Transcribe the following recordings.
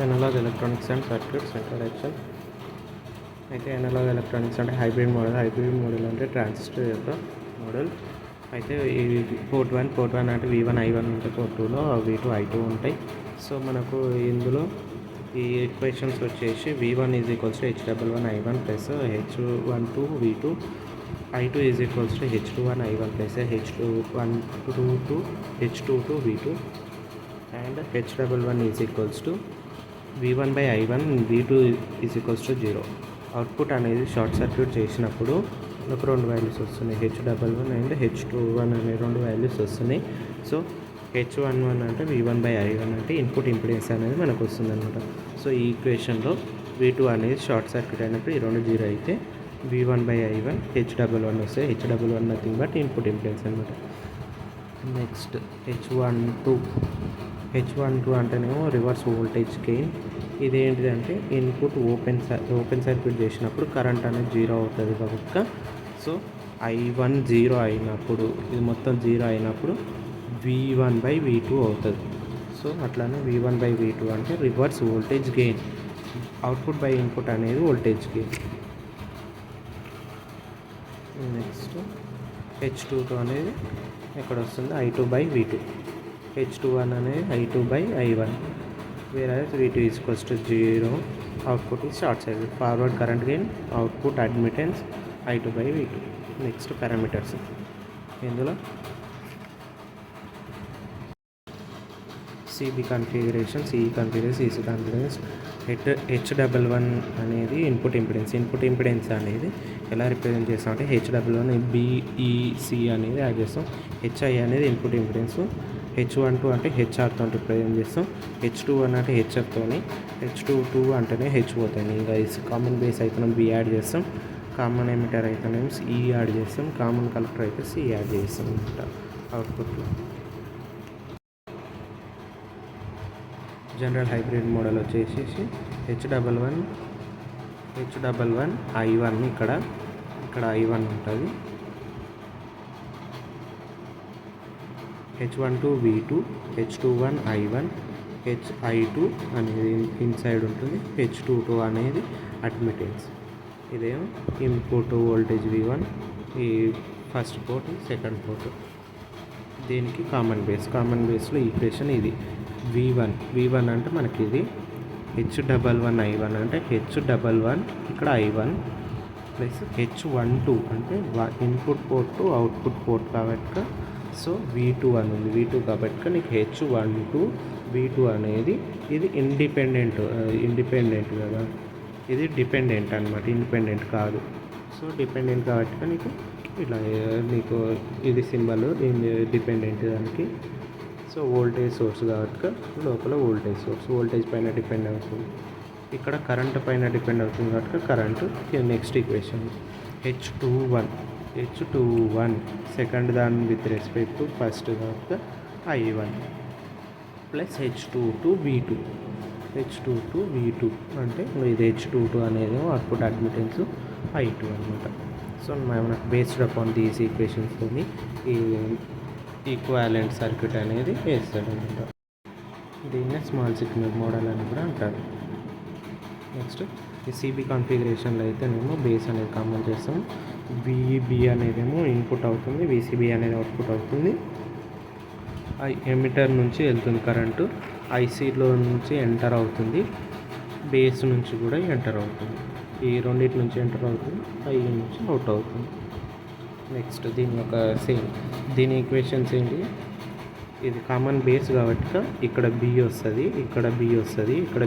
Analogue electronics and circuits introduction. అయితే analog electronics అంటే hybrid model అంటే ట్రాన్సిస్టర్ యొక్క మోడల్. అయితే ఇది పోర్ట్ 1 అంటే V1 I1 ఉంటాయి, పోర్ట్ 2లో V2 I2 ఉంటాయి. సో మనకు ఇందులో ఈ ఈక్వేషన్స్ వచ్చేసి V1 H11 I1 plus H12 V2, I2 H21 I1 plus H22 V2 and H11 V1 by I1 V2 0. Output అనేది షార్ట్ సర్క్యూట్ చేసినప్పుడు మనకు రెండు వాల్యూస్ వస్తున్నాయి, H11 అండ్ H21 అనే రెండు వాల్యూస్ వస్తున్నాయి. సో H11 అంటే V1 by I1 అంటే ఇన్పుట్ ఇంపిడెన్స్ అనేది మనకు వస్తుంది అనమాట. సో ఈ ఈక్వేషన్లో V2 అనేది షార్ట్ సర్క్యూట్ అయినప్పుడు ఈ రెండు జీరో అయితే V1 by I1 H11 వస్తాయి. H11 nothing but input impedance అనమాట. నెక్స్ట్ H12 అంటేనేమో రివర్స్ వోల్టేజ్ గెయిన్. ఇదేంటిదంటే ఇన్పుట్ ఓపెన్ సర్క్యూట్ చేసినప్పుడు కరెంట్ అనేది జీరో అవుతుంది కనుక, సో I1 జీరో అయినప్పుడు ఇది మొత్తం జీరో అయినప్పుడు V1 by V2 అవుతుంది. సో అట్లానే V1 by V2 అంటే reverse voltage gain. Output by input అనేది వోల్టేజ్ గెయిన్. నెక్స్ట్ H22 అనేది ఎక్కడ వస్తుంది, I2 by V2. H21 అనేది I2 by I1, whereas V2 0. Output is short circuit. Forward current gain, output admittance I2 by V2. Next parameters ఇందులో CB configuration, CE configuration, CC configuration. H11 అనేది input impedance అనేది ఎలా represent చేస్తాం అంటే H11 BEC అనేది add చేస్తాం. HI అనేది input impedance, H12 అంటే HR తోటి రిప్రజెంట్ చేస్తాం, H21 అంటే HF తోని, H22 అంటేనే H పోతాయి. ఇంకా కామన్ బేస్ అయితే B యాడ్ చేస్తాం, కామన్ ఎమిటర్ అయితేనేమో E యాడ్ చేస్తాం, కామన్ కలెక్టర్ అయితే C యాడ్ చేస్తాం అనమాట అవుట్పుట్లో. జనరల్ హైబ్రిడ్ మోడల్ వచ్చేసి H11 I1, ఇక్కడ I1 ఉంటుంది, H12 V2, H21 I1, I2 అనేది ఇన్సైడ్ ఉంటుంది, H22 అనేది అడ్మిటెన్స్. ఇదేమో ఇన్పుట్ వోల్టేజ్ V1, ఈ ఫస్ట్ పోర్ట్, సెకండ్ పోర్ట్. దీనికి కామన్ బేస్లో ఈక్వేషన్ ఇది. V1 అంటే మనకి ఇది H11 I1 అంటే H11 ఇక్కడ I1 ప్లస్ H12 అంటే input port to output port కాబట్టి, సో V2 అని ఉంది, V2 కాబట్టి నీకు H12 V2 అనేది ఇది ఇండిపెండెంట్ కదా, ఇది డిపెండెంట్ అనమాట, ఇండిపెండెంట్ కాదు. సో డిపెండెంట్ కాబట్టి నీకు ఇలా నీకు ఇది సింబల్ డిపెండెంట్ దానికి. సో వోల్టేజ్ సోర్స్ కాబట్టి లోపల వోల్టేజ్ పైన డిపెండ్ అవుతుంది, ఇక్కడ కరెంట్ పైన డిపెండ్ అవుతుంది కాబట్టి current. Next equation H21 second దాని విత్ రెస్పెక్ట్ టు ఫస్ట్ కాబట్టి I1 ప్లస్ H22 V2 అంటే ఇది H22 అనేది అవుట్పుట్ అడ్మిటెన్స్ I2 అనమాట. సో మనకు బేస్డ్ అపాన్ దీస్ ఈక్వేషన్స్తో ఈ ఈక్వాలెంట్ సర్క్యూట్ అనేది వేస్తాడు అనమాట. దీన్నే స్మాల్ సిగ్నల్ మోడల్ అని కూడా అంటారు. నెక్స్ట్ ఈ CB కాన్ఫిగరేషన్లో అయితేనేమో బేస్ అనేది కామన్ చేస్తాం, VEB అనేదేమో ఇన్పుట్ అవుతుంది, VCB అనేది అవుట్పుట్ అవుతుంది. ఎమిటర్ నుంచి వెళ్తుంది కరెంటు, ICలో నుంచి ఎంటర్ అవుతుంది, బేస్ నుంచి కూడా ఎంటర్ అవుతుంది, ఈ రెండింటి నుంచి ఎంటర్ అవుతుంది, I నుంచి అవుట్ అవుతుంది. నెక్స్ట్ దీని ఈక్వేషన్స్ ఏంటి, ఇది కామన్ బేస్ కాబట్టి ఇక్కడ B వస్తుంది, ఇక్కడ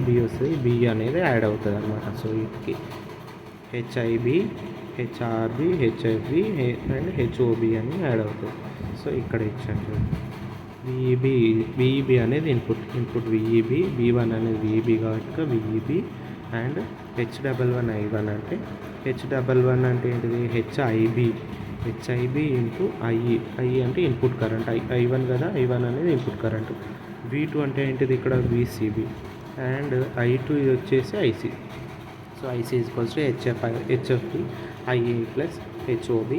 B వస్తుంది, B అనేది యాడ్ అవుతుంది అనమాట. సో వీటికి HIB, HRB, HFB and HOB అని యాడ్ అవుతుంది. సో ఇక్కడ ఇచ్చాను VEB అనేది ఇన్పుట్ VEB, B1 అనేది VEB కాబట్టి VEB అండ్ H11 I1 అంటే H11 అంటే ఏంటిది HIB ఇంటూ I అంటే ఇన్పుట్ కరెంట్, I1 కదా, I1 అనేది ఇన్పుట్ కరెంట్. V2 అంటే ఏంటిది ఇక్కడ VCB అండ్ I2 ఇది వచ్చేసి IC. So IC HFB IA plus HOB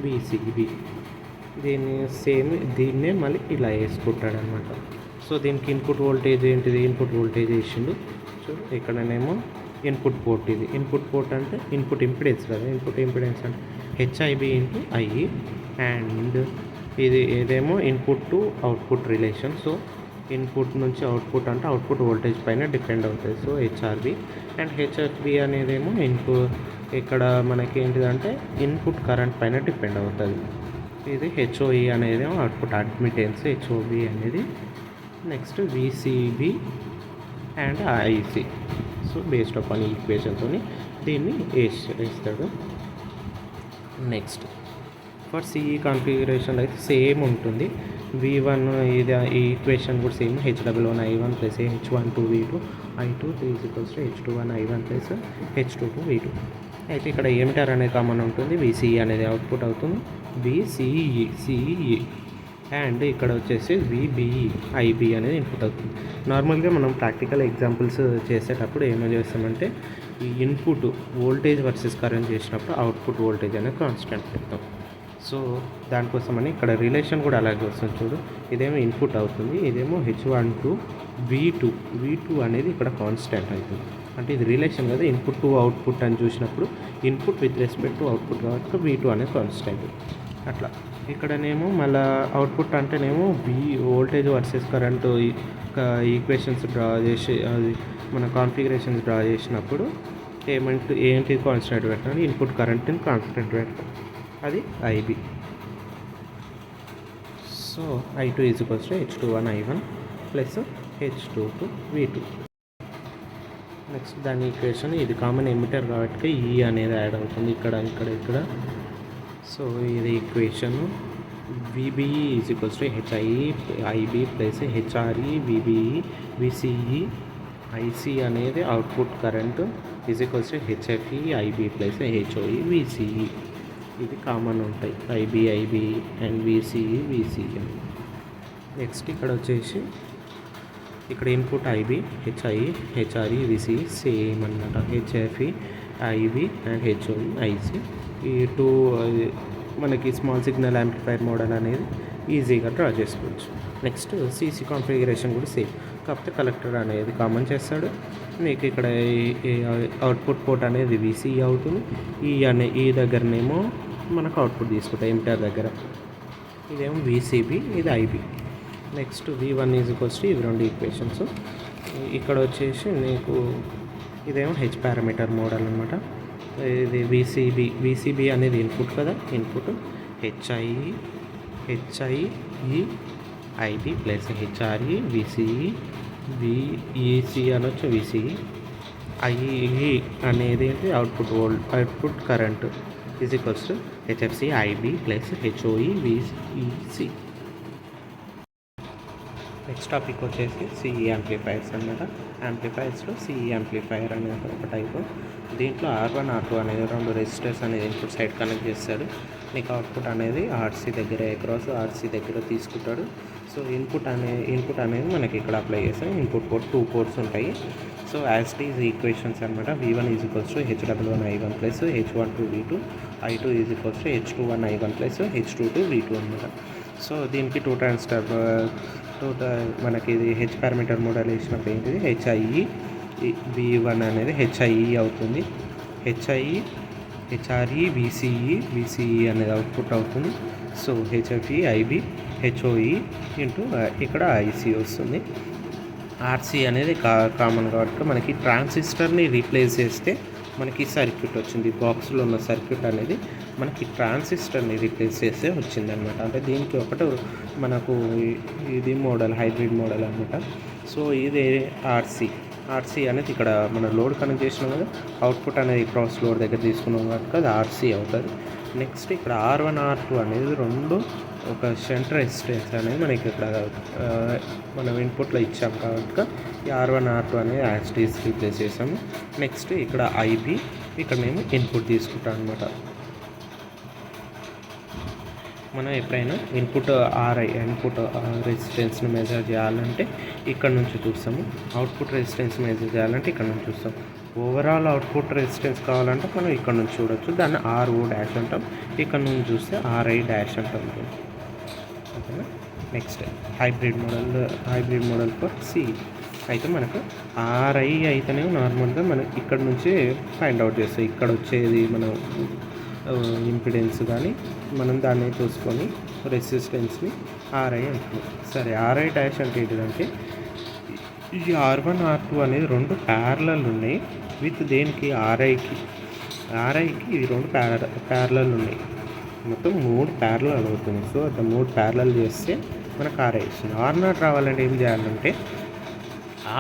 VCB. దీన్నే మళ్ళీ ఇలా వేసుకుంటాడు అనమాట. సో దీనికి ఇన్పుట్ వోల్టేజ్ ఏంటిది, ఇన్పుట్ వోల్టేజ్ వేసిండు నెక్స్ట్ ఇక్కడనేమో ఇన్పుట్ పోర్ట్, ఇది ఇన్పుట్ పోర్ట్ అంటే ఇన్పుట్ ఇంపిడెన్స్ కదా, ఇన్పుట్ ఇంపిడెన్స్ అంటే హెచ్ఐబి ఇంటూ ఐఈ, అండ్ ఇది ఏదేమో input to output relation. So input నుంచి అవుట్పుట్ అంటే అవుట్పుట్ వోల్టేజ్ పైన డిపెండ్ అవుతుంది. సో హెచ్ఆర్బి అండ్ హెచ్ఎఫ్బి అనేదేమో ఇక్కడ మనకి ఏంటిదంటే ఇన్పుట్ కరెంట్ పైన డిపెండ్ అవుతుంది. ఇది హెచ్ఓఈ అనేది అవుట్పుట్ అడ్మిటెన్స్, హెచ్ఓబి అనేది. Next VCB and IC. So based upon ఈక్వేషన్తో దీన్ని వేస్తాడు. నెక్స్ట్ ఫర్ సిఈ కాన్ఫిగరేషన్ అయితే సేమ్ ఉంటుంది. V1 ఇది ఈ ఈక్వేషన్ కూడా same, H11 I1 plus H12 V2 I2 H21 I1 plus H22 V2. అయితే ఇక్కడ ఏమిటర్ అనేది కామన్ ఉంటుంది, VCE అనేది అవుట్పుట్ అవుతుంది, VCE అండ్ ఇక్కడ వచ్చేసి VBE IB అనేది ఇన్పుట్ అవుతుంది. నార్మల్గా మనం ప్రాక్టికల్ ఎగ్జాంపుల్స్ చేసేటప్పుడు ఏమో చేస్తామంటే ఈ ఇన్పుట్ వోల్టేజ్ వర్సెస్ కరెంట్ చేసినప్పుడు అవుట్పుట్ వోల్టేజ్ అనేది కాన్స్టెంట్ పెడతాం. సో దానికోసమని ఇక్కడ రిలేషన్ కూడా అలాగే వస్తుంది చూడు. ఇదేమో ఇన్పుట్ అవుతుంది, ఇదేమో H12 V2 అనేది ఇక్కడ కాన్స్టెంట్ అవుతుంది. అంటే ఇది రిలేషన్ కదా, ఇన్పుట్ టు అవుట్పుట్ అని చూసినప్పుడు input with respect to output కాబట్టి V2 అనేది కాన్స్టెంట్. అట్లా ఇక్కడనేమో మళ్ళీ అవుట్పుట్ అంటేనేమో voltage versus current equations draw చేసి అది మన కాన్ఫిగరేషన్స్ డ్రా చేసినప్పుడు ఏంటి కాన్స్టెంట్ పెట్టాలి, ఇన్పుట్ కరెంట్ని కాన్స్టెంట్ పెట్టాలి, అది IB. So I2 H21 I1 plus H22 V2. Next దాని ఈక్వేషన్ ఇది కామన్ ఎమిటర్ కాబట్టి ఈ అనేది యాడ్ అవుతుంది ఇక్కడ. సో ఇది equation VBE HIE IB plus HRE VBE VCE IC అనేది output current HFE IB plus HOE VCE. ఇది కామన్ ఉంటాయి, IB అండ్ VCE. నెక్స్ట్ ఇక్కడ వచ్చేసి ఇక్కడ input IB HIE HRE VCE same అన్నమాట, HFE IB and HOE IC. ఈ two మనకి స్మాల్ సిగ్నల్ యాంప్లిఫైర్ మోడల్ అనేది ఈజీగా డ్రా చేసుకోవచ్చు. నెక్స్ట్ CC కాన్ఫిగరేషన్ కూడా సేమ్, కాకపోతే కలెక్టర్ అనేది కామన్ చేస్తాడు. మీకు ఇక్కడ అవుట్పుట్ పోర్ట్ అనేది VCE అవుతుంది, ఈ దగ్గరనేమో మనకు అవుట్పుట్ తీసుకుంటాం ఎమిటర్ దగ్గర, ఇదేమో VCB, ఇది IB. నెక్స్ట్ V1 ఇవి రెండు ఈక్వేషన్స్. ఇక్కడ వచ్చేసి నీకు ఇదేమో H పారామీటర్ మోడల్ అనమాట. ఇది VCB అనేది ఇన్పుట్ కదా, input HIE IB plus HRE VCE VEC అనొచ్చు, VCE IE అనేది output current HFC IB plus HOE VEC. Next topic వచ్చేసి CE యాంప్లిఫైర్స్ అనమాట. యాంప్లిఫైర్స్లో CE యాంప్లిఫైర్ అనేది ఒక టైప్. దీంట్లో R1 R2 అనేది రెండు రెసిస్టర్స్ అనేది ఇన్పుట్ సైడ్ కనెక్ట్ చేస్తాడు. నీకు అవుట్పుట్ అనేది RC దగ్గర RC దగ్గర తీసుకుంటాడు. సో ఇన్పుట్ అనేది మనకి ఇక్కడ అప్లై చేస్తాం. ఇన్పుట్ పోర్ట్ 2 పోర్ట్స్ ఉంటాయి. So as it is equations అనమాట. V1 H11 I1 plus H12 V2 I2 H21 I1 plus H22 V2 అనమాట. సో దీనికి మనకి ఇది H పారామీటర్ మోడల్ వేసినప్పుడు ఏంటిది HIE V1 అనేది HIE అవుతుంది, HRE VCE అనేది అవుట్పుట్ అవుతుంది. So HFE IB HOE into ఇక్కడ IC వస్తుంది. RC అనేది కామన్ కాబట్టి మనకి ట్రాన్సిస్టర్ని రీప్లేస్ చేస్తే మనకి సర్క్యూట్ వచ్చింది. బాక్స్లో ఉన్న సర్క్యూట్ అనేది మనకి ట్రాన్సిస్టర్ని రీప్లేస్ చేస్తే వచ్చిందనమాట. అంటే దీనికి ఒకటి మనకు ఇది మోడల్ హైబ్రిడ్ మోడల్ అనమాట. సో ఇది RC అనేది ఇక్కడ మన లోడ్ కనెక్ట్ చేసినాం కదా, అవుట్పుట్ అనేది క్రాస్ లోడ్ దగ్గర తీసుకున్నాం కాబట్టి అది RC అవుతుంది. నెక్స్ట్ ఇక్కడ R1 R2 అనేది రెండు ఒక షంట్ రెసిస్టెన్స్ అనేది మనకి ఇక్కడ మనం ఇన్పుట్లో ఇచ్చాం కాబట్టి ఈ R1 R2 అనేది యాక్సిటీస్ రీప్లేస్ చేసాము. నెక్స్ట్ ఇక్కడ IB ఇక్కడ మేము ఇన్పుట్ తీసుకుంటాం అనమాట. మనం ఎప్పుడైనా ఇన్పుట్ రెసిస్టెన్స్ని మెజర్ చేయాలంటే ఇక్కడ నుంచి చూస్తాము, అవుట్పుట్ రెసిస్టెన్స్ మెజర్ చేయాలంటే ఇక్కడ నుంచి చూస్తాం. ఓవరాల్ అవుట్పుట్ రెసిస్టెన్స్ కావాలంటే మనం ఇక్కడ నుంచి చూడవచ్చు, దాన్ని RO డాష్ అంటాం. ఇక్కడ నుంచి చూస్తే RI డాష్ అంటాం. ఓకేనా. Next hybrid model for CE. అయితే మనకు ఆర్ఐ అయితేనే నార్మల్గా మనం ఇక్కడ నుంచి ఫైండ్ అవుట్ చేస్తాం. ఇక్కడ వచ్చేది మనం ఇంపిడెన్స్ కానీ మనం దాన్ని చూసుకొని రెసిస్టెన్స్ని ఆర్ఐ అంటున్నాం. సరే, ఆర్ఐ డాష్ అంటే ఏంటిదంటే ఈ R1 R2 అనేది రెండు ప్యారలల్ ఉన్నాయి విత్ దేనికి ఆర్ఐకి ఈ రెండు ప్యారలల్ ఉన్నాయి. మొత్తం 3 ప్యారలల్ అవుతుంది. సో అట్లా 3 ప్యారలల్ చేస్తే మనకు ఆర్ఐ వస్తుంది. R0 రావాలంటే ఏం చేయాలంటే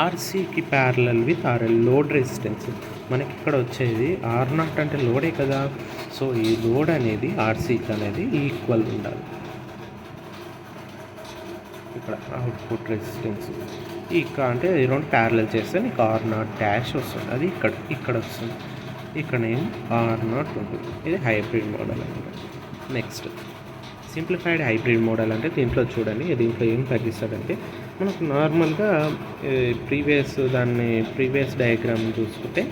ఆర్సీకి parallel with RL load resistance. మనకి ఇక్కడ వచ్చేది R0 అంటే లోడే కదా. సో ఈ లోడ్ అనేది ఆర్సీకి అనేది ఈక్వల్ ఉండాలి. ఇక్కడ అవుట్పుట్ రెసిస్టెన్స్ ఇక్కడ అంటే ఈ రెండు ప్యారలల్ చేస్తే నీకు R0 డాష్ వస్తుంది. అది ఇక్కడ వస్తుంది. ఇక్కడ ఏం R0 ఉంటుంది. ఇది హైబ్రిడ్ మోడల్ అనమాట. నెక్స్ట్ సింప్లిఫైడ్ హైబ్రిడ్ మోడల్ అంటే దీంట్లో చూడండి, దీంట్లో ఏం తగ్గిస్తాడంటే మనకు నార్మల్గా ప్రీవియస్ డయాగ్రామ్ చూసుకుంటే